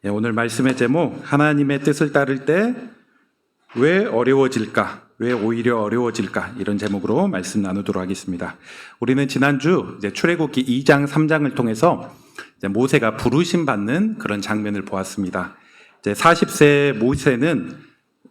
오늘 말씀의 제목, 하나님의 뜻을 따를 때 왜 어려워질까? 왜 오히려 어려워질까? 이런 제목으로 말씀 나누도록 하겠습니다. 우리는 지난주 출애굽기 2장, 3장을 통해서 모세가 부르심 받는 그런 장면을 보았습니다. 40세 모세는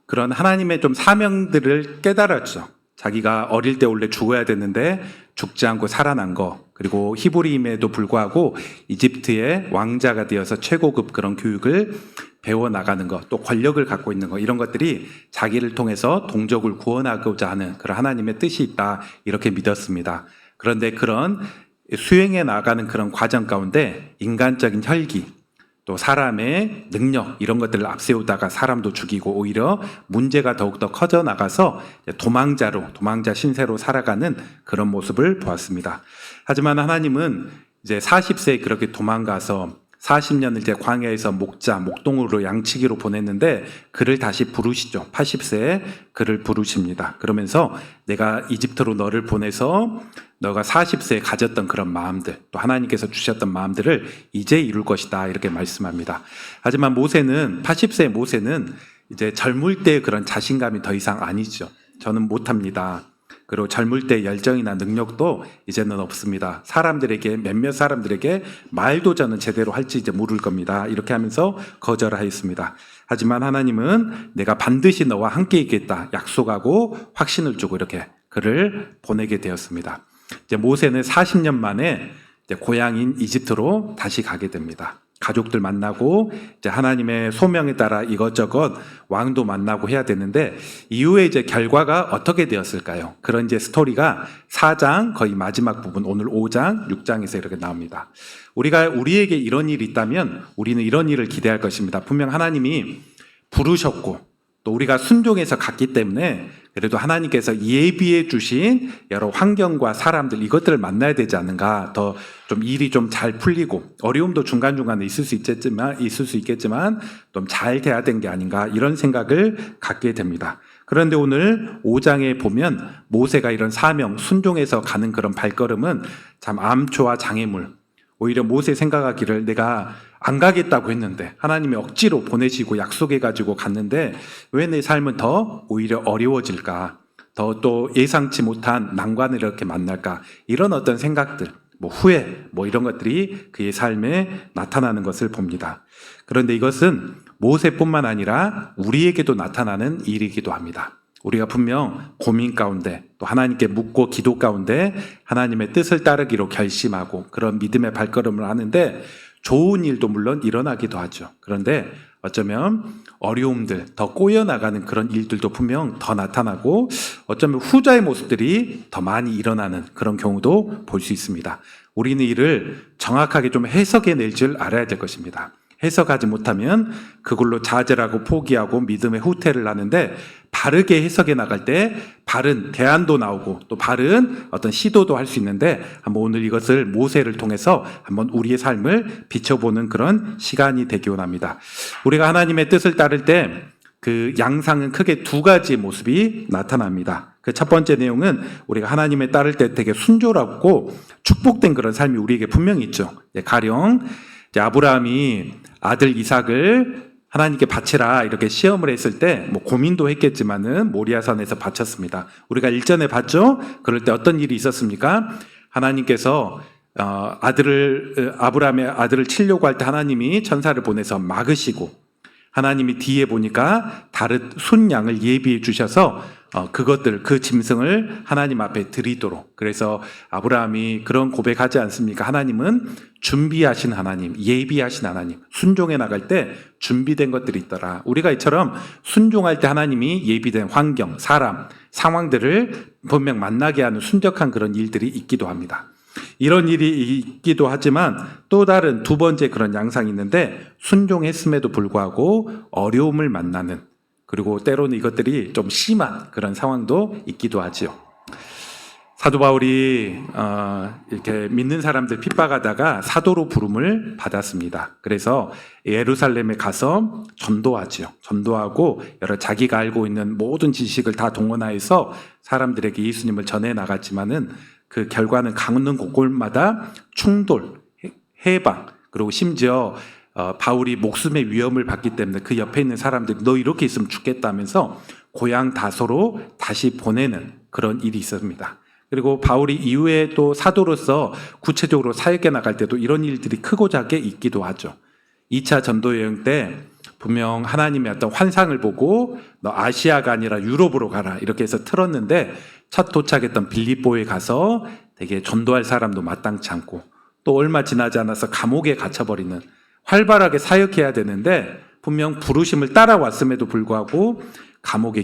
그런 하나님의 좀 사명들을 깨달았죠. 자기가 어릴 때 원래 죽어야 됐는데 죽지 않고 살아난 거, 그리고 히브리임에도 불구하고 이집트의 왕자가 되어서 최고급 그런 교육을 배워나가는 것, 또 권력을 갖고 있는 것, 이런 것들이 자기를 통해서 동족을 구원하고자 하는 그런 하나님의 뜻이 있다, 이렇게 믿었습니다. 그런데 그런 수행해 나가는 그런 과정 가운데 인간적인 혈기, 또 사람의 능력, 이런 것들을 앞세우다가 사람도 죽이고 오히려 문제가 더욱더 커져 나가서 도망자 신세로 살아가는 그런 모습을 보았습니다. 하지만 하나님은 이제 40세에 그렇게 도망가서 40년을 이제 광야에서 목동으로 양치기로 보냈는데 그를 다시 부르시죠. 80세에 그를 부르십니다. 그러면서 내가 이집트로 너를 보내서 너가 40세에 가졌던 그런 마음들, 또 하나님께서 주셨던 마음들을 이제 이룰 것이다, 이렇게 말씀합니다. 하지만 80세 모세는 이제 젊을 때의 그런 자신감이 더 이상 아니죠. 저는 못합니다. 그리고 젊을 때 열정이나 능력도 이제는 없습니다. 몇몇 사람들에게 말도 저는 제대로 할지 이제 모를 겁니다. 이렇게 하면서 거절하였습니다. 하지만 하나님은 내가 반드시 너와 함께 있겠다 약속하고 확신을 주고 이렇게 그를 보내게 되었습니다. 이제 모세는 40년 만에 이제 고향인 이집트로 다시 가게 됩니다. 가족들 만나고 이제 하나님의 소명에 따라 이것저것 왕도 만나고 해야 되는데 이후에 이제 결과가 어떻게 되었을까요? 그런 이제 스토리가 4장 거의 마지막 부분, 오늘 5장, 6장에서 이렇게 나옵니다. 우리에게 이런 일이 있다면 우리는 이런 일을 기대할 것입니다. 분명 하나님이 부르셨고 또 우리가 순종해서 갔기 때문에 그래도 하나님께서 예비해 주신 여러 환경과 사람들, 이것들을 만나야 되지 않는가. 더 좀 일이 좀 잘 풀리고 어려움도 중간중간에 있을 수 있겠지만 좀 잘 돼야 된 게 아닌가, 이런 생각을 갖게 됩니다. 그런데 오늘 5장에 보면 모세가 이런 사명, 순종해서 가는 그런 발걸음은 참 암초와 장애물, 오히려 모세 생각하기를 내가 안 가겠다고 했는데 하나님이 억지로 보내시고 약속해가지고 갔는데 왜 내 삶은 더 오히려 어려워질까, 더 또 예상치 못한 난관을 이렇게 만날까, 이런 어떤 생각들, 후회, 이런 것들이 그의 삶에 나타나는 것을 봅니다. 그런데 이것은 모세뿐만 아니라 우리에게도 나타나는 일이기도 합니다. 우리가 분명 고민 가운데 또 하나님께 묻고 기도 가운데 하나님의 뜻을 따르기로 결심하고 그런 믿음의 발걸음을 하는데 좋은 일도 물론 일어나기도 하죠. 그런데 어쩌면 어려움들, 더 꼬여나가는 그런 일들도 분명 더 나타나고 어쩌면 후자의 모습들이 더 많이 일어나는 그런 경우도 볼 수 있습니다. 우리는 이를 정확하게 좀 해석해낼 줄 알아야 될 것입니다. 해석하지 못하면 그걸로 좌절하고 포기하고 믿음의 후퇴를 하는데 바르게 해석해 나갈 때 바른 대안도 나오고 또 바른 어떤 시도도 할 수 있는데 한번 오늘 이것을 모세를 통해서 한번 우리의 삶을 비춰보는 그런 시간이 되기 원합니다. 우리가 하나님의 뜻을 따를 때 그 양상은 크게 두 가지의 모습이 나타납니다. 그 첫 번째 내용은 우리가 하나님의 따를 때 되게 순조롭고 축복된 그런 삶이 우리에게 분명히 있죠. 가령 아브라함이 아들 이삭을 하나님께 바치라 이렇게 시험을 했을 때 고민도 했겠지만은 모리아산에서 바쳤습니다. 우리가 일전에 봤죠. 그럴 때 어떤 일이 있었습니까? 하나님께서 아브라함의 아들을 치려고 할 때 하나님이 천사를 보내서 막으시고 하나님이 뒤에 보니까 다른 순양을 예비해 주셔서 그 짐승을 하나님 앞에 드리도록, 그래서 아브라함이 그런 고백하지 않습니까? 하나님은 준비하신 하나님, 예비하신 하나님, 순종해 나갈 때 준비된 것들이 있더라. 우리가 이처럼 순종할 때 하나님이 예비된 환경, 사람, 상황들을 분명 만나게 하는 순적한 그런 일들이 있기도 합니다. 이런 일이 있기도 하지만 또 다른 두 번째 그런 양상이 있는데 순종했음에도 불구하고 어려움을 만나는, 그리고 때로는 이것들이 좀 심한 그런 상황도 있기도 하지요. 사도 바울이 이렇게 믿는 사람들 핍박하다가 사도로 부름을 받았습니다. 그래서 예루살렘에 가서 전도하고 여러 자기가 알고 있는 모든 지식을 다 동원하여서 사람들에게 예수님을 전해 나갔지만은 그 결과는 가는 곳곳마다 충돌, 해방, 그리고 심지어 바울이 목숨의 위험을 받기 때문에 그 옆에 있는 사람들이 너 이렇게 있으면 죽겠다면서 고향 다소로 다시 보내는 그런 일이 있습니다. 그리고 바울이 이후에 또 사도로서 구체적으로 사역에 나갈 때도 이런 일들이 크고 작게 있기도 하죠. 2차 전도 여행 때 분명 하나님의 어떤 환상을 보고 너 아시아가 아니라 유럽으로 가라 이렇게 해서 틀었는데 첫 도착했던 빌립보에 가서 되게 전도할 사람도 마땅치 않고 또 얼마 지나지 않아서 감옥에 갇혀버리는, 활발하게 사역해야 되는데 분명 부르심을 따라왔음에도 불구하고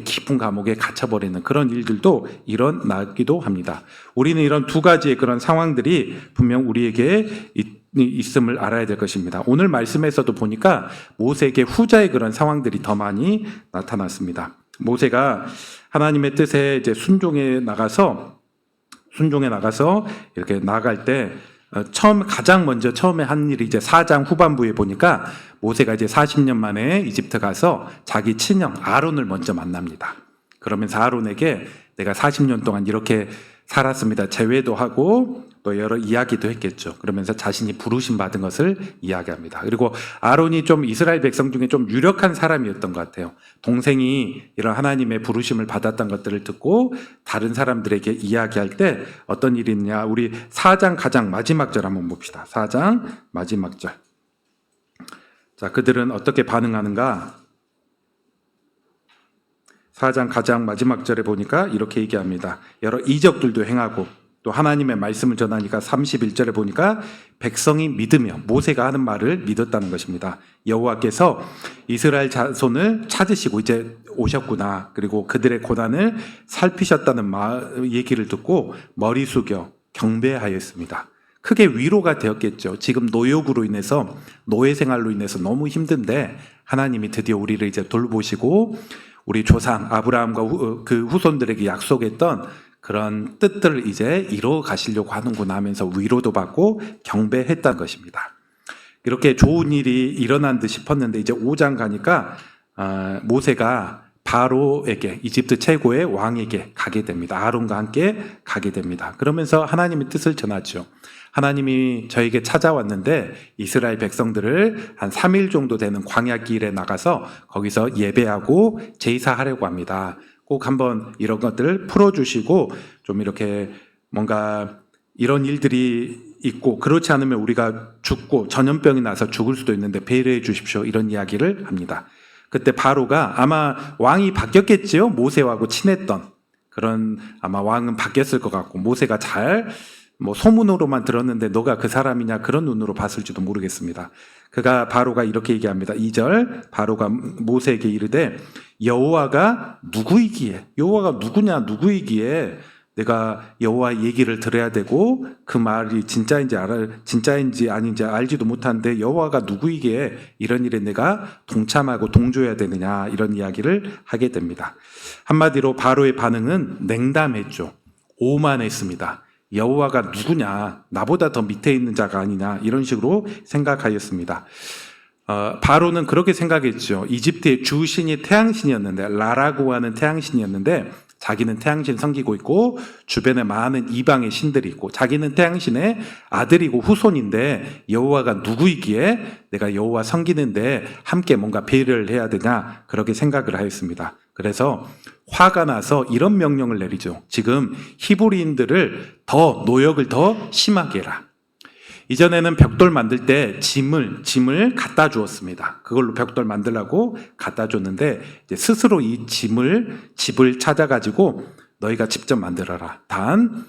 깊은 감옥에 갇혀버리는 그런 일들도 일어나기도 합니다. 우리는 이런 두 가지의 그런 상황들이 분명 우리에게 있음을 알아야 될 것입니다. 오늘 말씀에서도 보니까 모세에게 후자의 그런 상황들이 더 많이 나타났습니다. 모세가 하나님의 뜻에 이제 순종에 나가서 이렇게 나갈 때 가장 먼저 처음에 한 일이 이제 4장 후반부에 보니까 모세가 이제 40년 만에 이집트 가서 자기 친형 아론을 먼저 만납니다. 그러면서 아론에게 내가 40년 동안 이렇게 살았습니다. 제외도 하고 또 여러 이야기도 했겠죠. 그러면서 자신이 부르심 받은 것을 이야기합니다. 그리고 아론이 좀 이스라엘 백성 중에 좀 유력한 사람이었던 것 같아요. 동생이 이런 하나님의 부르심을 받았던 것들을 듣고 다른 사람들에게 이야기할 때 어떤 일이 있냐. 우리 4장 가장 마지막 절 한번 봅시다. 4장 마지막 절. 자, 그들은 어떻게 반응하는가? 4장 가장 마지막 절에 보니까 이렇게 얘기합니다. 여러 이적들도 행하고 또 하나님의 말씀을 전하니까 31절에 보니까 백성이 믿으며 모세가 하는 말을 믿었다는 것입니다. 여호와께서 이스라엘 자손을 찾으시고 이제 오셨구나. 그리고 그들의 고난을 살피셨다는 얘기를 듣고 머리 숙여 경배하였습니다. 크게 위로가 되었겠죠. 지금 노역으로 인해서, 노예 생활로 인해서 너무 힘든데 하나님이 드디어 우리를 이제 돌보시고 우리 조상 아브라함과 그 후손들에게 약속했던 그런 뜻들을 이제 이루어 가시려고 하는구나 하면서 위로도 받고 경배했다는 것입니다. 이렇게 좋은 일이 일어난 듯 싶었는데 이제 5장 가니까 모세가 바로에게, 이집트 최고의 왕에게 가게 됩니다. 아론과 함께 가게 됩니다. 그러면서 하나님의 뜻을 전하죠. 하나님이 저에게 찾아왔는데 이스라엘 백성들을 한 3일 정도 되는 광야길에 나가서 거기서 예배하고 제사하려고 합니다. 꼭 한번 이런 것들을 풀어주시고 좀 이렇게 뭔가 이런 일들이 있고 그렇지 않으면 우리가 죽고 전염병이 나서 죽을 수도 있는데 배려해 주십시오. 이런 이야기를 합니다. 그때 바로가 아마 왕이 바뀌었겠지요. 모세하고 친했던 그런 아마 왕은 바뀌었을 것 같고 모세가 소문으로만 들었는데 너가 그 사람이냐 그런 눈으로 봤을지도 모르겠습니다. 바로가 이렇게 얘기합니다. 2절 바로가 모세에게 이르되 여호와가 누구이기에, 여호와가 누구이기에 내가 여호와 얘기를 들어야 되고 그 말이 진짜인지 아닌지 알지도 못하는데 여호와가 누구이기에 이런 일에 내가 동참하고 동조해야 되느냐 이런 이야기를 하게 됩니다. 한마디로 바로의 반응은 냉담했죠. 오만했습니다. 여호와가 누구냐, 나보다 더 밑에 있는 자가 아니냐 이런 식으로 생각하였습니다. 바로는 그렇게 생각했죠. 이집트의 주신이 태양신이었는데 라라고 하는 태양신이었는데 자기는 태양신 섬기고 있고 주변에 많은 이방의 신들이 있고 자기는 태양신의 아들이고 후손인데 여호와가 누구이기에 내가 여호와 섬기는데 함께 뭔가 배려를 해야 되냐 그렇게 생각을 하였습니다. 그래서 화가 나서 이런 명령을 내리죠. 지금 히브리인들을 노역을 더 심하게 해라. 이전에는 벽돌 만들 때 짐을 갖다 주었습니다. 그걸로 벽돌 만들라고 갖다 줬는데 이제 스스로 이 집을 찾아가지고 너희가 직접 만들어라. 단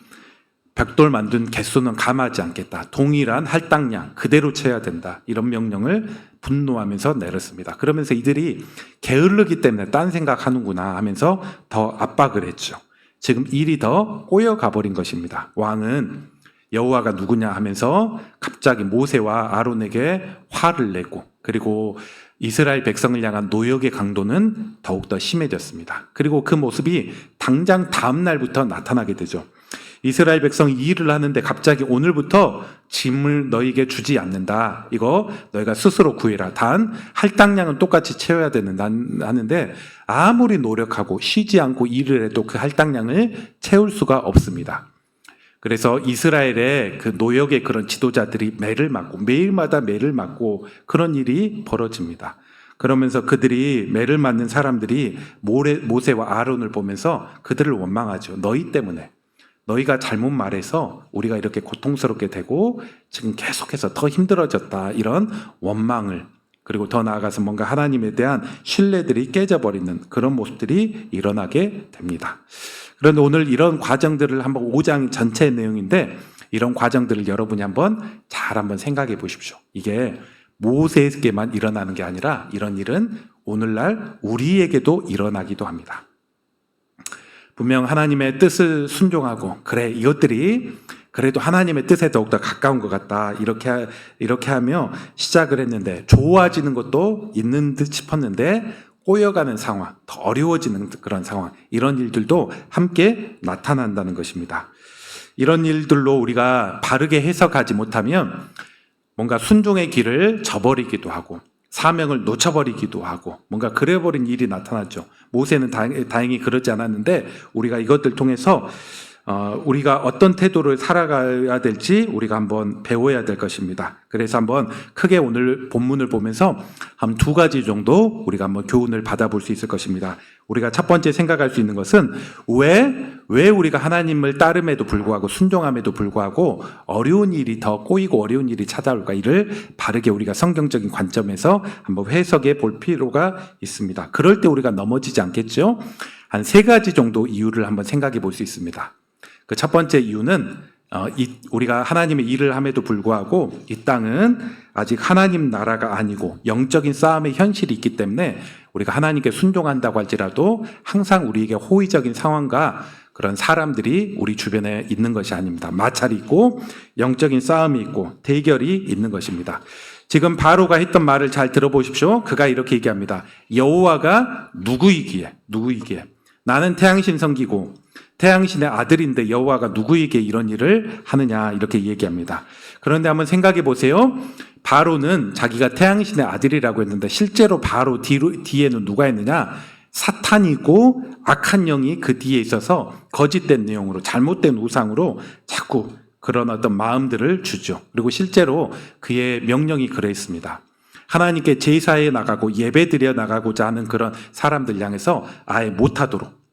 벽돌 만든 개수는 감하지 않겠다. 동일한 할당량 그대로 채야 된다. 이런 명령을 분노하면서 내렸습니다. 그러면서 이들이 게으르기 때문에 딴 생각하는구나 하면서 더 압박을 했죠. 지금 일이 더 꼬여가 버린 것입니다. 왕은 여호와가 누구냐 하면서 갑자기 모세와 아론에게 화를 내고 그리고 이스라엘 백성을 향한 노역의 강도는 더욱더 심해졌습니다. 그리고 그 모습이 당장 다음 날부터 나타나게 되죠. 이스라엘 백성이 이 일을 하는데 갑자기 오늘부터 짐을 너희에게 주지 않는다. 이거 너희가 스스로 구해라. 단 할당량은 똑같이 채워야 된다 하는데 아무리 노력하고 쉬지 않고 일을 해도 그 할당량을 채울 수가 없습니다. 그래서 이스라엘의 그 노역의 그런 지도자들이 매를 맞고 매일마다 매를 맞고 그런 일이 벌어집니다. 그러면서 그들이 매를 맞는 사람들이 모세와 아론을 보면서 그들을 원망하죠. 너희 때문에. 너희가 잘못 말해서 우리가 이렇게 고통스럽게 되고 지금 계속해서 더 힘들어졌다. 이런 원망을, 그리고 더 나아가서 뭔가 하나님에 대한 신뢰들이 깨져버리는 그런 모습들이 일어나게 됩니다. 그런데 오늘 이런 과정들을 한번 5장 전체 내용인데 이런 과정들을 여러분이 한번 잘 한번 생각해 보십시오. 이게 모세에게만 일어나는 게 아니라 이런 일은 오늘날 우리에게도 일어나기도 합니다. 분명 하나님의 뜻을 순종하고 그래 이것들이 그래도 하나님의 뜻에 더욱더 가까운 것 같다 이렇게 하며 시작을 했는데 좋아지는 것도 있는 듯 싶었는데 꼬여가는 상황, 더 어려워지는 그런 상황, 이런 일들도 함께 나타난다는 것입니다. 이런 일들로 우리가 바르게 해석하지 못하면 뭔가 순종의 길을 저버리기도 하고 사명을 놓쳐버리기도 하고 뭔가 그래버린 일이 나타났죠. 모세는 다행히 그러지 않았는데 우리가 이것들 통해서 우리가 어떤 태도를 살아가야 될지 우리가 한번 배워야 될 것입니다. 그래서 한번 크게 오늘 본문을 보면서 한 2가지 정도 우리가 한번 교훈을 받아볼 수 있을 것입니다. 우리가 첫 번째 생각할 수 있는 것은 왜 우리가 하나님을 따름에도 불구하고 순종함에도 불구하고 어려운 일이 더 꼬이고 어려운 일이 찾아올까, 이를 바르게 우리가 성경적인 관점에서 한번 해석해 볼 필요가 있습니다. 그럴 때 우리가 넘어지지 않겠죠? 한 3가지 정도 이유를 한번 생각해 볼 수 있습니다. 그 첫 번째 이유는 우리가 하나님의 일을 함에도 불구하고 이 땅은 아직 하나님 나라가 아니고 영적인 싸움의 현실이 있기 때문에 우리가 하나님께 순종한다고 할지라도 항상 우리에게 호의적인 상황과 그런 사람들이 우리 주변에 있는 것이 아닙니다. 마찰이 있고 영적인 싸움이 있고 대결이 있는 것입니다. 지금 바로가 했던 말을 잘 들어보십시오. 그가 이렇게 얘기합니다. 여호와가 누구이기에 나는 태양신 섬기고 태양신의 아들인데 여호와가 누구에게 이런 일을 하느냐, 이렇게 얘기합니다. 그런데 한번 생각해 보세요. 바로는 자기가 태양신의 아들이라고 했는데 실제로 바로 뒤에는 누가 있느냐? 사탄이고 악한 영이 그 뒤에 있어서 거짓된 내용으로 잘못된 우상으로 자꾸 그런 어떤 마음들을 주죠. 그리고 실제로 그의 명령이 그랬습니다. 하나님께 제사에 나가고 예배 드려 나가고자 하는 그런 사람들 향해서 아예 못하도록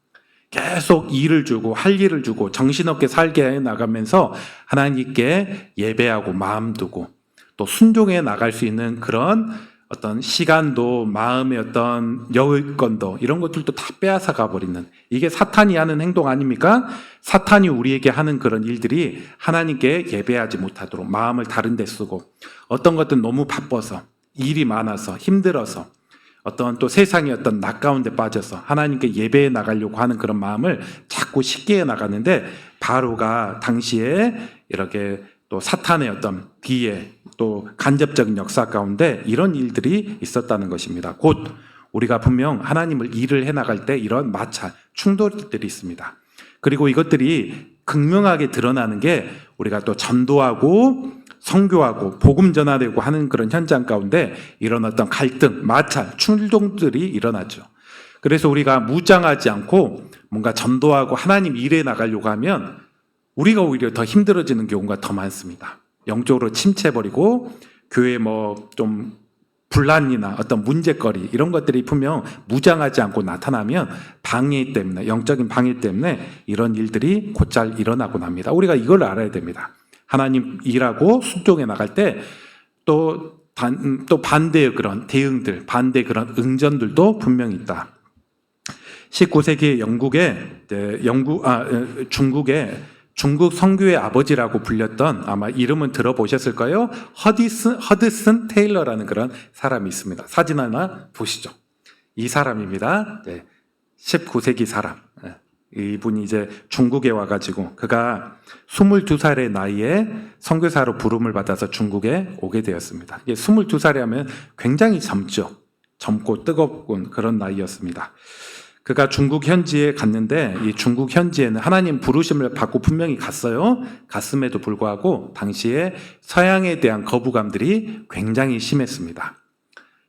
계속 일을 주고 할 일을 주고 정신없게 살게 해 나가면서 하나님께 예배하고 마음 두고 또 순종해 나갈 수 있는 그런 어떤 시간도 마음의 어떤 여건도 이런 것들도 다 빼앗아 가버리는, 이게 사탄이 하는 행동 아닙니까? 사탄이 우리에게 하는 그런 일들이 하나님께 예배하지 못하도록 마음을 다른 데 쓰고 어떤 것들은 너무 바빠서 일이 많아서 힘들어서 어떤 또 세상의 어떤 낙 가운데 빠져서 하나님께 예배해 나가려고 하는 그런 마음을 자꾸 쉽게 해 나가는데, 바로가 당시에 이렇게 또 사탄의 어떤 뒤에 또 간접적인 역사 가운데 이런 일들이 있었다는 것입니다. 곧 우리가 분명 하나님을 일을 해 나갈 때 이런 마찰, 충돌들이 있습니다. 그리고 이것들이 극명하게 드러나는 게 우리가 또 전도하고 선교하고 복음 전하되고 하는 그런 현장 가운데 이런 어떤 갈등, 마찰, 충동들이 일어나죠. 그래서 우리가 무장하지 않고 뭔가 전도하고 하나님 일에 나가려고 하면 우리가 오히려 더 힘들어지는 경우가 더 많습니다. 영적으로 침체해버리고 교회에 좀 분란이나 어떤 문제거리 이런 것들이 분명 무장하지 않고 나타나면 방해 때문에, 영적인 방해 때문에 이런 일들이 곧잘 일어나고 납니다. 우리가 이걸 알아야 됩니다. 하나님 일하고 순종해 나갈 때 또 반대의 그런 대응들, 반대의 그런 응전들도 분명히 있다. 19세기 중국 선교의 아버지라고 불렸던, 아마 이름은 들어보셨을 거예요. 허드슨 테일러라는 그런 사람이 있습니다. 사진 하나 보시죠. 이 사람입니다. 19세기 사람. 이분이 이제 중국에 와가지고 그가 22살의 나이에 선교사로 부름을 받아서 중국에 오게 되었습니다. 22살이 하면 굉장히 젊고 뜨겁군 그런 나이였습니다. 그가 중국 현지에 갔는데 이 중국 현지에는 하나님 부르심을 받고 분명히 갔어요. 갔음에도 불구하고 당시에 서양에 대한 거부감들이 굉장히 심했습니다.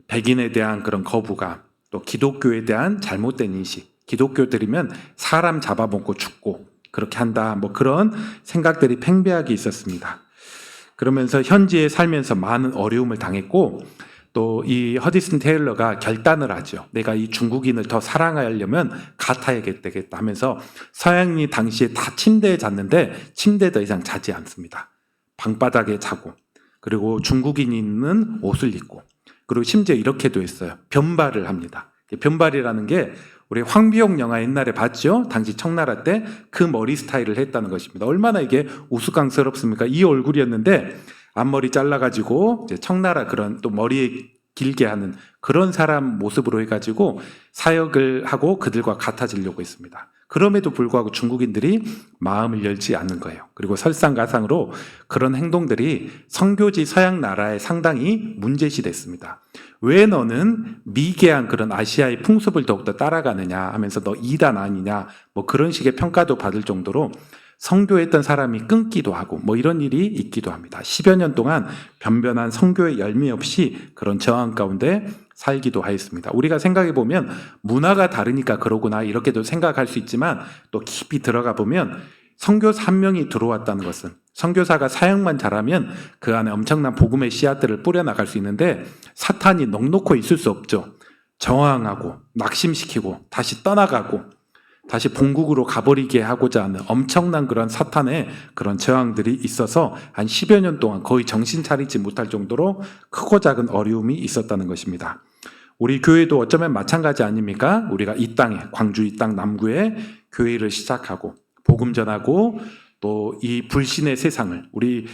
백인에 대한 그런 거부감, 또 기독교에 대한 잘못된 인식, 기독교들이면 사람 잡아먹고 죽고 그렇게 한다. 뭐 그런 생각들이 팽배하게 있었습니다. 그러면서 현지에 살면서 많은 어려움을 당했고 또 이 허디슨 테일러가 결단을 하죠. 내가 이 중국인을 더 사랑하려면 같아야 되겠다 하면서 서양인이 당시에 다 침대에 잤는데 침대에 더 이상 자지 않습니다. 방바닥에 자고 그리고 중국인은 옷을 입고 그리고 심지어 이렇게도 했어요. 변발을 합니다. 변발이라는 게 우리 황비용 영화 옛날에 봤죠? 당시 청나라 때 그 머리 스타일을 했다는 것입니다. 얼마나 이게 우스꽝스럽습니까? 이 얼굴이었는데 앞머리 잘라가지고 이제 청나라 그런 또 머리 길게 하는 그런 사람 모습으로 해가지고 사역을 하고 그들과 같아지려고 했습니다. 그럼에도 불구하고 중국인들이 마음을 열지 않는 거예요. 그리고 설상가상으로 그런 행동들이 선교지 서양 나라에 상당히 문제시됐습니다. 왜 너는 미개한 그런 아시아의 풍습을 더욱더 따라가느냐 하면서 너 이단 아니냐 뭐 그런 식의 평가도 받을 정도로 선교했던 사람이 끊기도 하고 뭐 이런 일이 있기도 합니다. 10여 년 동안 변변한 선교의 열매 없이 그런 저항 가운데 살기도 하였습니다. 우리가 생각해 보면 문화가 다르니까 그러구나 이렇게도 생각할 수 있지만 또 깊이 들어가 보면 선교사 한 명이 들어왔다는 것은 선교사가 사역만 잘하면 그 안에 엄청난 복음의 씨앗들을 뿌려나갈 수 있는데 사탄이 넉넉히 있을 수 없죠. 저항하고 낙심시키고 다시 떠나가고 다시 본국으로 가버리게 하고자 하는 엄청난 그런 사탄의 그런 저항들이 있어서 한 10여 년 동안 거의 정신 차리지 못할 정도로 크고 작은 어려움이 있었다는 것입니다. 우리 교회도 어쩌면 마찬가지 아닙니까? 우리가 이 땅에 광주 이 땅 남구에 교회를 시작하고 복음 전하고 또 이 불신의 세상을 우리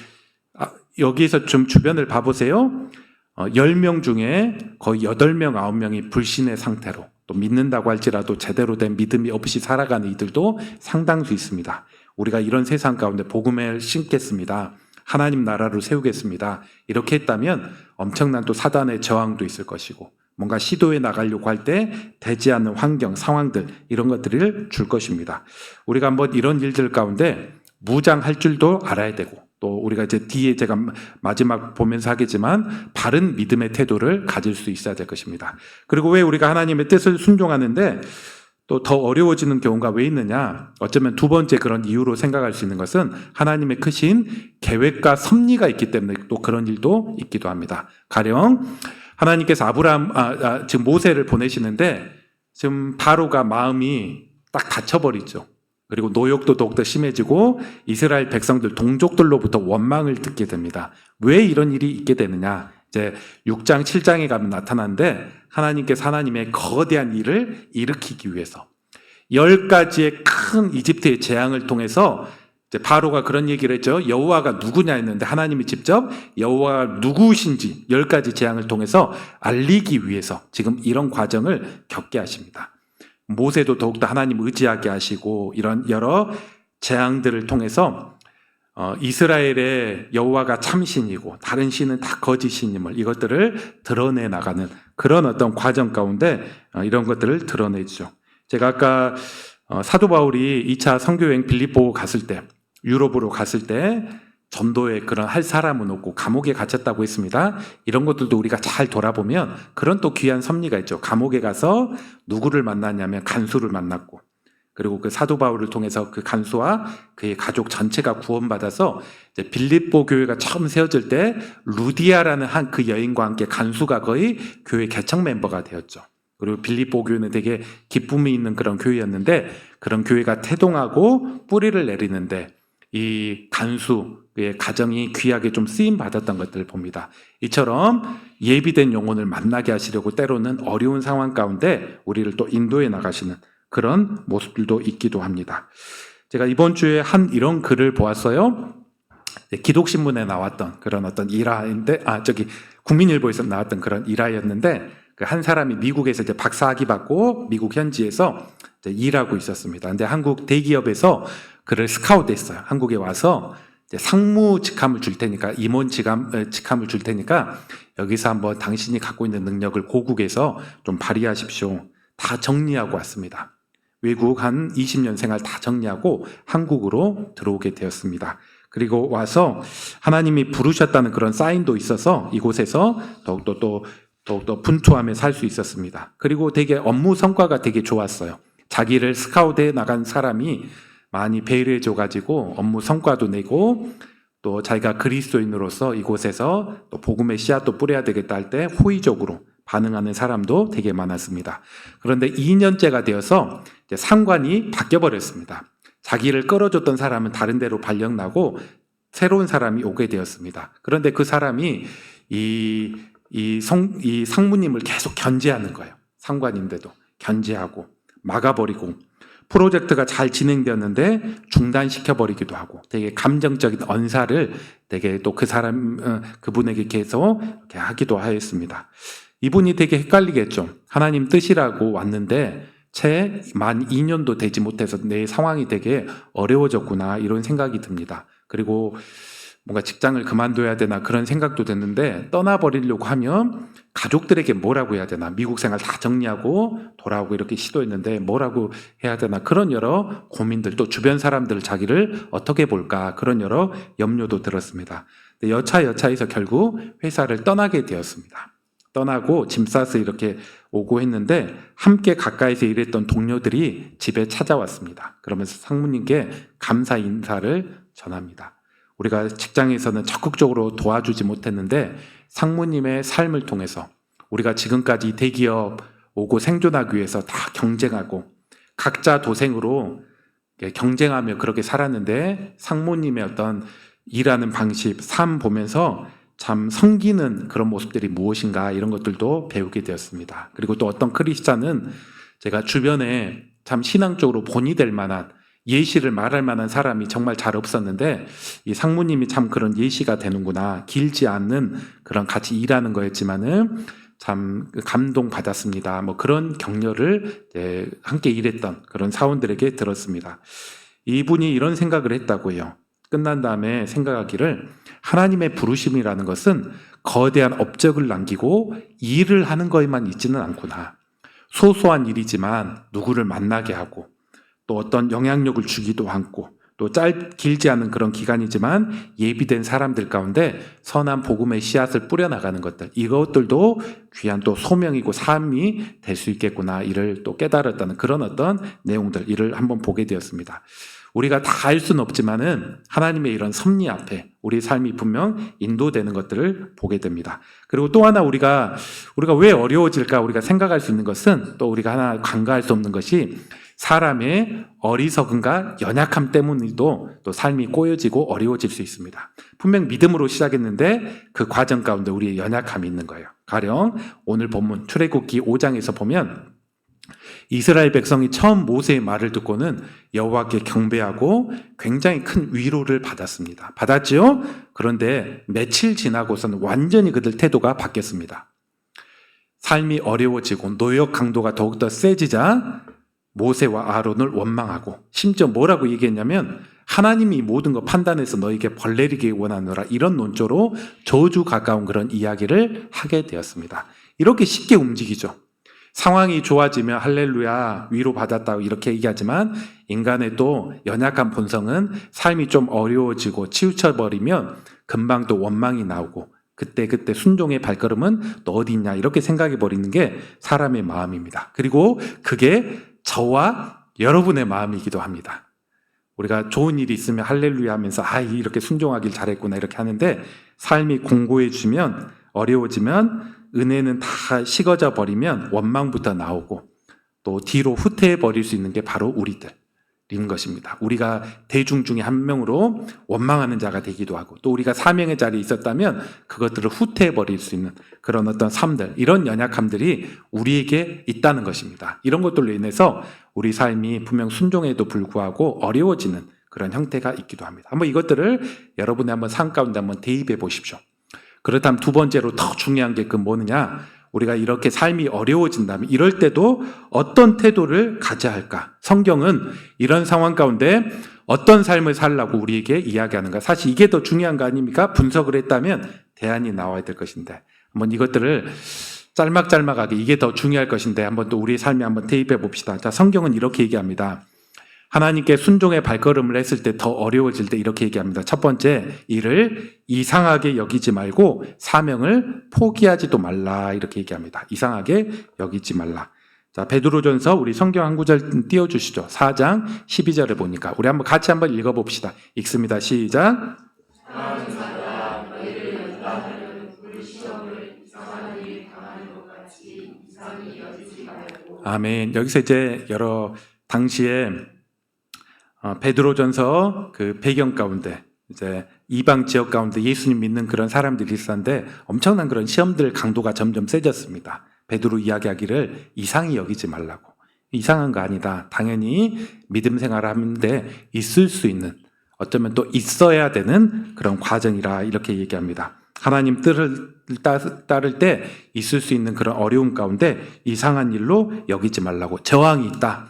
여기에서 좀 주변을 봐보세요. 10명 중에 거의 8명, 9명이 불신의 상태로 또 믿는다고 할지라도 제대로 된 믿음이 없이 살아가는 이들도 상당수 있습니다. 우리가 이런 세상 가운데 복음을 심겠습니다. 하나님 나라를 세우겠습니다. 이렇게 했다면 엄청난 또 사단의 저항도 있을 것이고 뭔가 시도해 나가려고 할 때 되지 않는 환경, 상황들 이런 것들을 줄 것입니다. 우리가 한번 이런 일들 가운데 무장할 줄도 알아야 되고 또 우리가 이제 뒤에 제가 마지막 보면서 하겠지만 바른 믿음의 태도를 가질 수 있어야 될 것입니다. 그리고 왜 우리가 하나님의 뜻을 순종하는데 또 더 어려워지는 경우가 왜 있느냐? 어쩌면 두 번째 그런 이유로 생각할 수 있는 것은 하나님의 크신 계획과 섭리가 있기 때문에 또 그런 일도 있기도 합니다. 가령 하나님께서 지금 모세를 보내시는데 지금 바로가 마음이 딱 닫혀버리죠. 그리고 노역도 더욱더 심해지고 이스라엘 백성들 동족들로부터 원망을 듣게 됩니다. 왜 이런 일이 있게 되느냐? 이제 6장, 7장에 가면 나타나는데 하나님께서 하나님의 거대한 일을 일으키기 위해서 10가지의 큰 이집트의 재앙을 통해서 이제 바로가 그런 얘기를 했죠. 여호와가 누구냐 했는데 하나님이 직접 여호와가 누구신지 10가지 재앙을 통해서 알리기 위해서 지금 이런 과정을 겪게 하십니다. 모세도 더욱더 하나님 의지하게 하시고 이런 여러 재앙들을 통해서 이스라엘의 여호와가 참신이고 다른 신은 다 거짓신임을 이것들을 드러내 나가는 그런 어떤 과정 가운데 이런 것들을 드러내죠. 제가 아까 사도 바울이 2차 선교여행 빌립보 갔을 때 유럽으로 갔을 때 전도에 그런 할 사람은 없고 감옥에 갇혔다고 했습니다. 이런 것들도 우리가 잘 돌아보면 그런 또 귀한 섭리가 있죠. 감옥에 가서 누구를 만났냐면 간수를 만났고 그리고 그 사도 바울을 통해서 그 간수와 그의 가족 전체가 구원받아서 이제 빌립보 교회가 처음 세워질 때 루디아라는 한 그 여인과 함께 간수가 거의 교회 개척 멤버가 되었죠. 그리고 빌립보 교회는 되게 기쁨이 있는 그런 교회였는데 그런 교회가 태동하고 뿌리를 내리는데 이 간수의 가정이 귀하게 좀 쓰임 받았던 것들을 봅니다. 이처럼 예비된 영혼을 만나게 하시려고 때로는 어려운 상황 가운데 우리를 또 인도해 나가시는 그런 모습들도 있기도 합니다. 제가 이번 주에 한 이런 글을 보았어요. 기독신문에 나왔던 그런 어떤 일화인데, 국민일보에서 나왔던 그런 일화였는데, 그 한 사람이 미국에서 이제 박사학위 받고 미국 현지에서 이제 일하고 있었습니다. 근데 한국 대기업에서 그를 스카우트했어요. 한국에 와서 이제 상무 직함을 줄 테니까, 임원 직함을 줄 테니까 여기서 한번 당신이 갖고 있는 능력을 고국에서 좀 발휘하십시오. 다 정리하고 왔습니다. 외국 한 20년 생활 다 정리하고 한국으로 들어오게 되었습니다. 그리고 와서 하나님이 부르셨다는 그런 사인도 있어서 이곳에서 더욱더 분투하며 살 수 있었습니다. 그리고 되게 업무 성과가 되게 좋았어요. 자기를 스카우트해 나간 사람이 많이 배려해줘가지고 업무 성과도 내고 또 자기가 그리스도인으로서 이곳에서 또 복음의 씨앗도 뿌려야 되겠다 할 때 호의적으로 반응하는 사람도 되게 많았습니다. 그런데 2년째가 되어서 이제 상관이 바뀌어버렸습니다. 자기를 끌어줬던 사람은 다른 데로 발령나고 새로운 사람이 오게 되었습니다. 그런데 그 사람이 이 상무님을 계속 견제하는 거예요. 상관인데도 견제하고 막아버리고 프로젝트가 잘 진행되었는데 중단시켜버리기도 하고 되게 감정적인 언사를 되게 또 그분에게 계속 이렇게 하기도 하였습니다. 이분이 되게 헷갈리겠죠. 하나님 뜻이라고 왔는데 채 만 2년도 되지 못해서 내 상황이 되게 어려워졌구나 이런 생각이 듭니다. 그리고 뭔가 직장을 그만둬야 되나 그런 생각도 됐는데 떠나버리려고 하면 가족들에게 뭐라고 해야 되나 미국 생활 다 정리하고 돌아오고 이렇게 시도했는데 뭐라고 해야 되나 그런 여러 고민들 또 주변 사람들 자기를 어떻게 볼까 그런 여러 염려도 들었습니다. 여차여차해서 결국 회사를 떠나게 되었습니다. 떠나고 짐 싸서 이렇게 오고 했는데 함께 가까이서 일했던 동료들이 집에 찾아왔습니다. 그러면서 상무님께 감사 인사를 전합니다. 우리가 직장에서는 적극적으로 도와주지 못했는데 상무님의 삶을 통해서 우리가 지금까지 대기업 오고 생존하기 위해서 다 경쟁하고 각자 도생으로 경쟁하며 그렇게 살았는데 상무님의 어떤 일하는 방식, 삶 보면서 참 섬기는 그런 모습들이 무엇인가 이런 것들도 배우게 되었습니다. 그리고 또 어떤 크리스찬은 제가 주변에 참 신앙적으로 본이 될 만한 예시를 말할 만한 사람이 정말 잘 없었는데 이 상무님이 참 그런 예시가 되는구나. 길지 않는 그런 같이 일하는 거였지만은 참 감동받았습니다. 뭐 그런 격려를 함께 일했던 그런 사원들에게 들었습니다. 이분이 이런 생각을 했다고요. 끝난 다음에 생각하기를 하나님의 부르심이라는 것은 거대한 업적을 남기고 일을 하는 것에만 있지는 않구나. 소소한 일이지만 누구를 만나게 하고 또 어떤 영향력을 주기도 하고 또 길지 않은 그런 기간이지만 예비된 사람들 가운데 선한 복음의 씨앗을 뿌려나가는 것들 이것들도 귀한 또 소명이고 삶이 될 수 있겠구나 이를 또 깨달았다는 그런 어떤 내용들 이를 한번 보게 되었습니다. 우리가 다 알 수는 없지만은 하나님의 이런 섭리 앞에 우리 삶이 분명 인도되는 것들을 보게 됩니다. 그리고 또 하나 우리가 왜 어려워질까 우리가 생각할 수 있는 것은 또 우리가 하나 간과할 수 없는 것이 사람의 어리석음과 연약함 때문에도 또 삶이 꼬여지고 어려워질 수 있습니다. 분명 믿음으로 시작했는데 그 과정 가운데 우리의 연약함이 있는 거예요. 가령 오늘 본문 출애굽기 5장에서 보면 이스라엘 백성이 처음 모세의 말을 듣고는 여호와께 경배하고 굉장히 큰 위로를 받았습니다. 받았지요? 그런데 며칠 지나고서는 완전히 그들 태도가 바뀌었습니다. 삶이 어려워지고 노역 강도가 더욱더 세지자 모세와 아론을 원망하고 심지어 뭐라고 얘기했냐면 하나님이 모든 거 판단해서 너에게 벌 내리기 원하노라 이런 논조로 저주 가까운 그런 이야기를 하게 되었습니다. 이렇게 쉽게 움직이죠. 상황이 좋아지면 할렐루야 위로받았다고 이렇게 얘기하지만 인간의 또 연약한 본성은 삶이 좀 어려워지고 치우쳐버리면 금방 또 원망이 나오고 그때 순종의 발걸음은 너 어디 있냐 이렇게 생각해버리는 게 사람의 마음입니다. 그리고 그게 저와 여러분의 마음이기도 합니다. 우리가 좋은 일이 있으면 할렐루야 하면서 이렇게 순종하길 잘했구나 이렇게 하는데 삶이 공고해지면 어려워지면 은혜는 다 식어져 버리면 원망부터 나오고 또 뒤로 후퇴해 버릴 수 있는 게 바로 우리들인 것입니다. 우리가 대중 중에 한 명으로 원망하는 자가 되기도 하고 또 우리가 사명의 자리에 있었다면 그것들을 후퇴해 버릴 수 있는 그런 어떤 삶들 이런 연약함들이 우리에게 있다는 것입니다. 이런 것들로 인해서 우리 삶이 분명 순종에도 불구하고 어려워지는 그런 형태가 있기도 합니다. 한번 이것들을 여러분의 한번 삶 가운데 한번 대입해 보십시오. 그렇다면 두 번째로 더 중요한 게 그 뭐느냐? 우리가 이렇게 삶이 어려워진다면 이럴 때도 어떤 태도를 가져야 할까? 성경은 이런 상황 가운데 어떤 삶을 살라고 우리에게 이야기하는가? 사실 이게 더 중요한 거 아닙니까? 분석을 했다면 대안이 나와야 될 것인데 한번 이것들을 짤막짤막하게 이게 더 중요할 것인데 한번 또 우리의 삶에 한번 대입해 봅시다. 자, 성경은 이렇게 얘기합니다. 하나님께 순종의 발걸음을 했을 때 더 어려워질 때 이렇게 얘기합니다. 첫 번째, 이를 이상하게 여기지 말고 사명을 포기하지도 말라 이렇게 얘기합니다. 이상하게 여기지 말라. 자, 베드로전서 우리 성경 한 구절 띄워주시죠. 4장 12절에 보니까 우리 같이 한번 읽어봅시다. 읽습니다. 시작. 아멘. 여기서 이제 여러 당시에 베드로전서 그 배경 가운데 이제 이방 지역 가운데 예수님 믿는 그런 사람들이 있었는데 엄청난 그런 시험들 강도가 점점 세졌습니다. 베드로 이야기하기를 이상히 여기지 말라고. 이상한 거 아니다. 당연히 믿음 생활을 하는데 있을 수 있는, 어쩌면 또 있어야 되는 그런 과정이라 이렇게 얘기합니다. 하나님 뜻을 따를 때 있을 수 있는 그런 어려움 가운데 이상한 일로 여기지 말라고. 저항이 있다.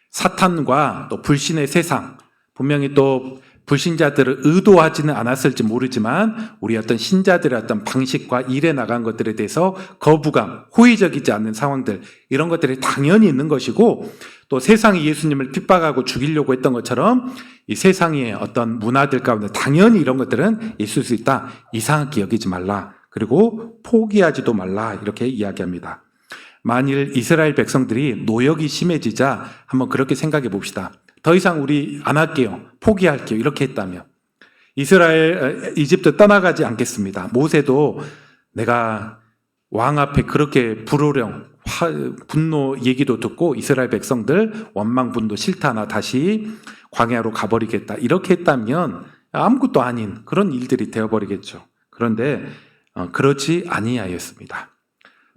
사탄과 또 불신의 세상, 분명히 또 불신자들을 의도하지는 않았을지 모르지만 우리 어떤 신자들의 어떤 방식과 일에 나간 것들에 대해서 거부감, 호의적이지 않는 상황들, 이런 것들이 당연히 있는 것이고, 또 세상이 예수님을 핍박하고 죽이려고 했던 것처럼 이 세상의 어떤 문화들 가운데 당연히 이런 것들은 있을 수 있다. 이상하게 여기지 말라. 그리고 포기하지도 말라. 이렇게 이야기합니다. 만일 이스라엘 백성들이 노역이 심해지자 한번 그렇게 생각해 봅시다. 더 이상 우리 안 할게요. 포기할게요. 이렇게 했다면 이집트 떠나가지 않겠습니다. 모세도 내가 왕 앞에 그렇게 불호령, 분노 얘기도 듣고 이스라엘 백성들 원망 분노 싫다나 다시 광야로 가버리겠다. 이렇게 했다면 아무것도 아닌 그런 일들이 되어버리겠죠. 그런데 그렇지 아니하였습니다.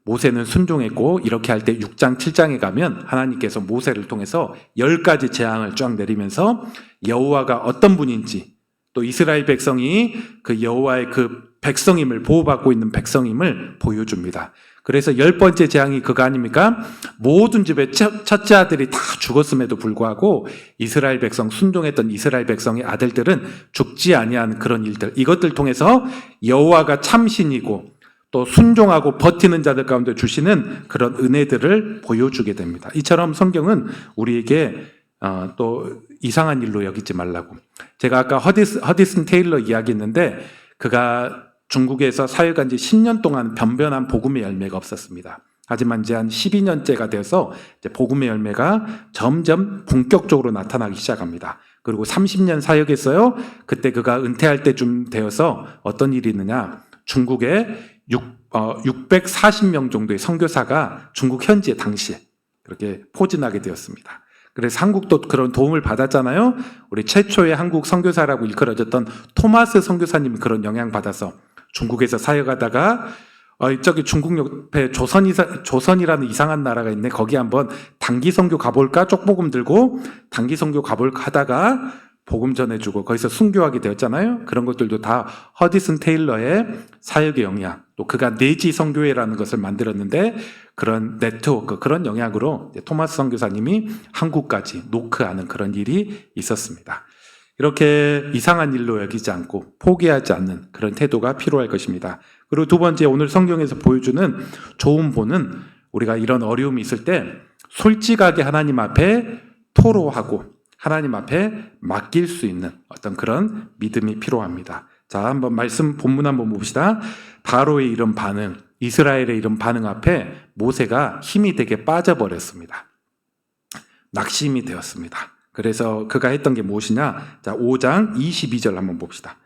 모세는 순종했고, 이렇게 할 때 6장 7장에 가면 하나님께서 모세를 통해서 10가지 재앙을 쫙 내리면서 여호와가 어떤 분인지, 또 이스라엘 백성이 그 여호와의 그 백성임을, 보호받고 있는 백성임을 보여줍니다. 그래서 10번째 재앙이 그거 아닙니까? 모든 집의 첫째 아들이 다 죽었음에도 불구하고 이스라엘 백성, 순종했던 이스라엘 백성의 아들들은 죽지 아니한 그런 일들, 이것들 통해서 여호와가 참신이고 또 순종하고 버티는 자들 가운데 주시는 그런 은혜들을 보여주게 됩니다. 이처럼 성경은 우리에게 또 이상한 일로 여기지 말라고. 제가 아까 허디슨 테일러 이야기했는데, 그가 중국에서 사역한 지 10년 동안 변변한 복음의 열매가 없었습니다. 하지만 이제 한 12년째가 되어서 이제 복음의 열매가 점점 본격적으로 나타나기 시작합니다. 그리고 30년 사역했어요. 그때 그가 은퇴할 때쯤 되어서 어떤 일이 있느냐, 중국에 640명 정도의 선교사가 중국 현지에 당시에 그렇게 포진하게 되었습니다. 그래서 한국도 그런 도움을 받았잖아요. 우리 최초의 한국 선교사라고 일컬어졌던 토마스 선교사님이 그런 영향 받아서 중국에서 사역하다가 저기 중국 옆에 조선이라는 이상한 나라가 있네. 거기 한번 단기 선교 가볼까? 쪽복음 들고 단기 선교 가볼까 하다가 복음 전해주고 거기서 순교하게 되었잖아요. 그런 것들도 다 허디슨 테일러의 사역의 영향, 또 그가 내지 선교회라는 것을 만들었는데 그런 네트워크, 그런 영향으로 토마스 선교사님이 한국까지 노크하는 그런 일이 있었습니다. 이렇게 이상한 일로 여기지 않고 포기하지 않는 그런 태도가 필요할 것입니다. 그리고 두 번째, 오늘 성경에서 보여주는 좋은 본은 우리가 이런 어려움이 있을 때 솔직하게 하나님 앞에 토로하고 하나님 앞에 맡길 수 있는 어떤 그런 믿음이 필요합니다. 자, 한번 말씀 본문 한번 봅시다. 바로의 이런 반응, 이스라엘의 이런 반응 앞에 모세가 힘이 되게 빠져버렸습니다. 낙심이 되었습니다. 그래서 그가 했던 게 무엇이냐? 자, 5장 22절 한번 봅시다.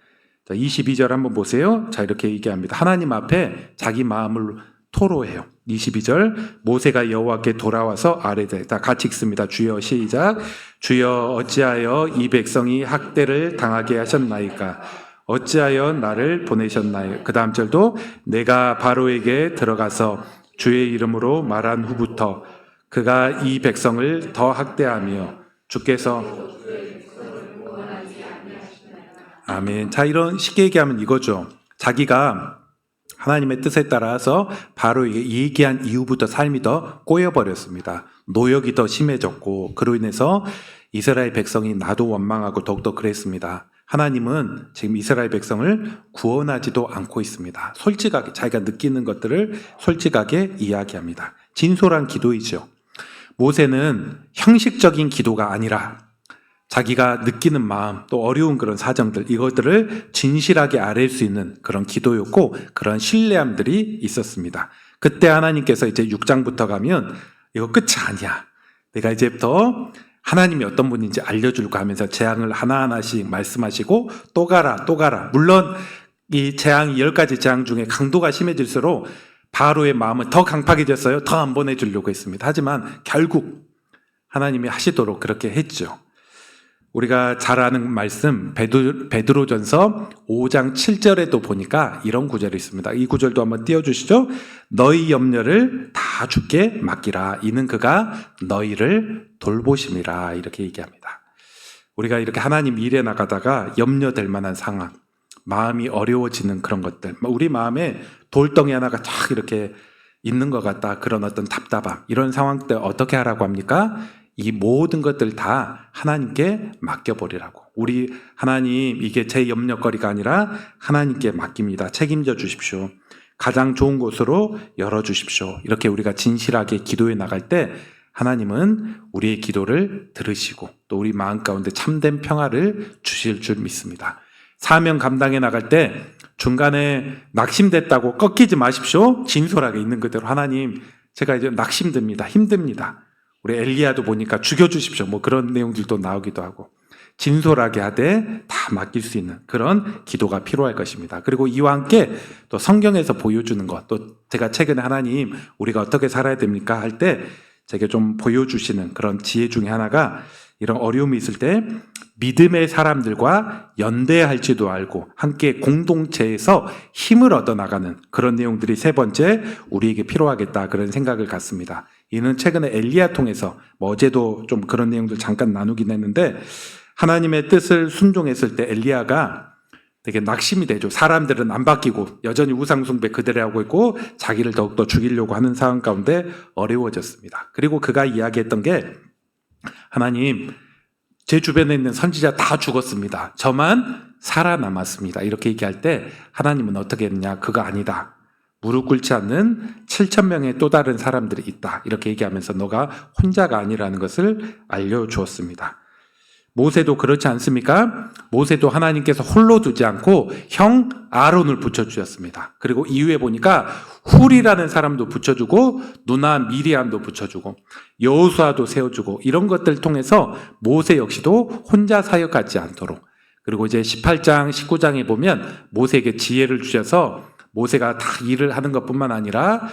자, 22절 한번 보세요. 자, 이렇게 얘기합니다. 하나님 앞에 자기 마음을 토로해요. 22절, 모세가 여호와께 돌아와서 아뢰되, 다 같이 읽습니다. 주여, 시작. 주여, 어찌하여 이 백성이 학대를 당하게 하셨나이까? 어찌하여 나를 보내셨나요? 그 다음 절도, 내가 바로에게 들어가서 주의 이름으로 말한 후부터 그가 이 백성을 더 학대하며 주께서 아멘. 자, 이런 쉽게 얘기하면 이거죠. 자기가 하나님의 뜻에 따라서 바로 얘기한 이후부터 삶이 더 꼬여버렸습니다. 노역이 더 심해졌고, 그로 인해서 이스라엘 백성이 나도 원망하고 더욱더 그랬습니다. 하나님은 지금 이스라엘 백성을 구원하지도 않고 있습니다. 솔직하게 자기가 느끼는 것들을 솔직하게 이야기합니다. 진솔한 기도이죠. 모세는 형식적인 기도가 아니라 자기가 느끼는 마음, 또 어려운 그런 사정들, 이것들을 진실하게 아뢰 수 있는 그런 기도였고, 그런 신뢰함들이 있었습니다. 그때 하나님께서 이제 6장부터 가면 이거 끝이 아니야. 내가 이제부터 하나님이 어떤 분인지 알려주려고 하면서 재앙을 하나하나씩 말씀하시고 또 가라 또 가라. 물론 이 재앙이 10가지 재앙 중에 강도가 심해질수록 바로의 마음은 더 강팍해졌어요. 더 안 보내주려고 했습니다. 하지만 결국 하나님이 하시도록 그렇게 했죠. 우리가 잘 아는 말씀 베드로전서 5장 7절에도 보니까 이런 구절이 있습니다. 이 구절도 한번 띄워주시죠. 너희 염려를 다 주께 맡기라. 이는 그가 너희를 돌보심이라. 이렇게 얘기합니다. 우리가 이렇게 하나님 일에 나가다가 염려될 만한 상황, 마음이 어려워지는 그런 것들, 우리 마음에 돌덩이 하나가 쫙 이렇게 있는 것 같다. 그런 어떤 답답함, 이런 상황 때 어떻게 하라고 합니까? 이 모든 것들 다 하나님께 맡겨버리라고. 우리 하나님, 이게 제 염려거리가 아니라 하나님께 맡깁니다. 책임져 주십시오. 가장 좋은 곳으로 열어주십시오. 이렇게 우리가 진실하게 기도해 나갈 때 하나님은 우리의 기도를 들으시고 또 우리 마음 가운데 참된 평화를 주실 줄 믿습니다. 사명 감당해 나갈 때 중간에 낙심됐다고 꺾이지 마십시오. 진솔하게 있는 그대로 하나님, 제가 이제 낙심됩니다. 힘듭니다. 우리 엘리야도 보니까 죽여주십시오. 뭐 그런 내용들도 나오기도 하고 진솔하게 하되 다 맡길 수 있는 그런 기도가 필요할 것입니다. 그리고 이와 함께 또 성경에서 보여주는 것, 또 제가 최근에 하나님 우리가 어떻게 살아야 됩니까 할 때 제게 좀 보여주시는 그런 지혜 중에 하나가 이런 어려움이 있을 때 믿음의 사람들과 연대할지도 알고 함께 공동체에서 힘을 얻어나가는 그런 내용들이 세 번째 우리에게 필요하겠다, 그런 생각을 갖습니다. 이는 최근에 엘리야 통해서 어제도 좀 그런 내용들 잠깐 나누긴 했는데 하나님의 뜻을 순종했을 때 엘리야가 되게 낙심이 되죠. 사람들은 안 바뀌고 여전히 우상숭배 그대로 하고 있고 자기를 더욱더 죽이려고 하는 상황 가운데 어려워졌습니다. 그리고 그가 이야기했던 게 하나님, 제 주변에 있는 선지자 다 죽었습니다. 저만 살아남았습니다. 이렇게 얘기할 때 하나님은 어떻게 했느냐? 그거 아니다. 무릎 꿇지 않는 7,000명의 또 다른 사람들이 있다. 이렇게 얘기하면서 너가 혼자가 아니라는 것을 알려주었습니다. 모세도 그렇지 않습니까? 모세도 하나님께서 홀로 두지 않고 형 아론을 붙여주셨습니다. 그리고 이후에 보니까 훌이라는 사람도 붙여주고 누나 미리암도 붙여주고 여호수아도 세워주고 이런 것들을 통해서 모세 역시도 혼자 사역하지 않도록, 그리고 이제 18장 19장에 보면 모세에게 지혜를 주셔서 모세가 다 일을 하는 것뿐만 아니라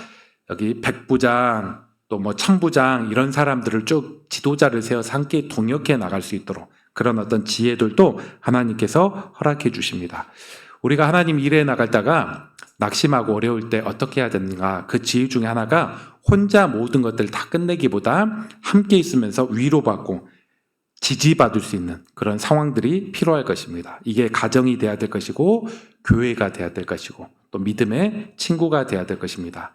여기 백부장 또 뭐 천부장 이런 사람들을 쭉 지도자를 세워서 함께 동역해 나갈 수 있도록 그런 어떤 지혜들도 하나님께서 허락해 주십니다. 우리가 하나님 일에 나갔다가 낙심하고 어려울 때 어떻게 해야 되는가? 그 지혜 중에 하나가 혼자 모든 것들 다 끝내기보다 함께 있으면서 위로받고 지지받을 수 있는 그런 상황들이 필요할 것입니다. 이게 가정이 돼야 될 것이고 교회가 돼야 될 것이고 또 믿음의 친구가 돼야 될 것입니다.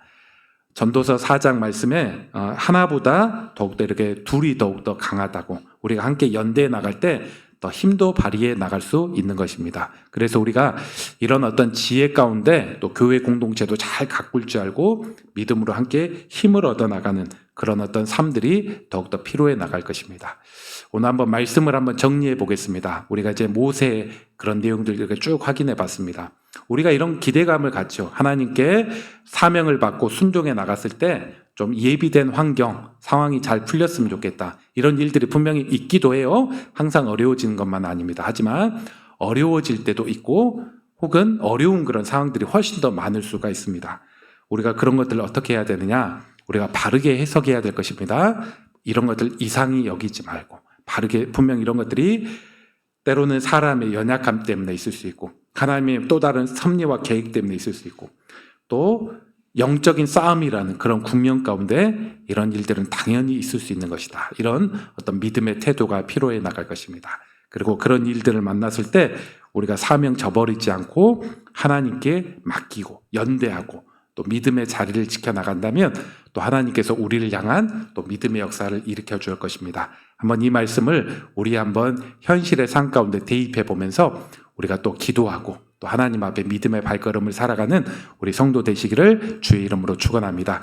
전도서 4장 말씀에 하나보다 더욱더 이렇게 둘이 더욱더 강하다고, 우리가 함께 연대해 나갈 때 더 힘도 발휘해 나갈 수 있는 것입니다. 그래서 우리가 이런 어떤 지혜 가운데 또 교회 공동체도 잘 가꿀 줄 알고 믿음으로 함께 힘을 얻어 나가는 그런 어떤 삶들이 더욱더 필요해 나갈 것입니다. 오늘 한번 말씀을 한번 정리해 보겠습니다. 우리가 이제 모세의 그런 내용들 이렇게 쭉 확인해 봤습니다. 우리가 이런 기대감을 갖죠. 하나님께 사명을 받고 순종해 나갔을 때 좀 예비된 환경, 상황이 잘 풀렸으면 좋겠다. 이런 일들이 분명히 있기도 해요. 항상 어려워지는 것만 아닙니다. 하지만 어려워질 때도 있고 혹은 어려운 그런 상황들이 훨씬 더 많을 수가 있습니다. 우리가 그런 것들을 어떻게 해야 되느냐? 우리가 바르게 해석해야 될 것입니다. 이런 것들 이상히 여기지 말고 바르게, 분명 이런 것들이 때로는 사람의 연약함 때문에 있을 수 있고 하나님의 또 다른 섭리와 계획 때문에 있을 수 있고 또 영적인 싸움이라는 그런 국면 가운데 이런 일들은 당연히 있을 수 있는 것이다. 이런 어떤 믿음의 태도가 필요해 나갈 것입니다. 그리고 그런 일들을 만났을 때 우리가 사명 저버리지 않고 하나님께 맡기고 연대하고 또 믿음의 자리를 지켜나간다면 또 하나님께서 우리를 향한 또 믿음의 역사를 일으켜 줄 것입니다. 한번 이 말씀을 우리 한번 현실의 삶 가운데 대입해 보면서 우리가 또 기도하고 또 하나님 앞에 믿음의 발걸음을 살아가는 우리 성도 되시기를 주의 이름으로 축원합니다.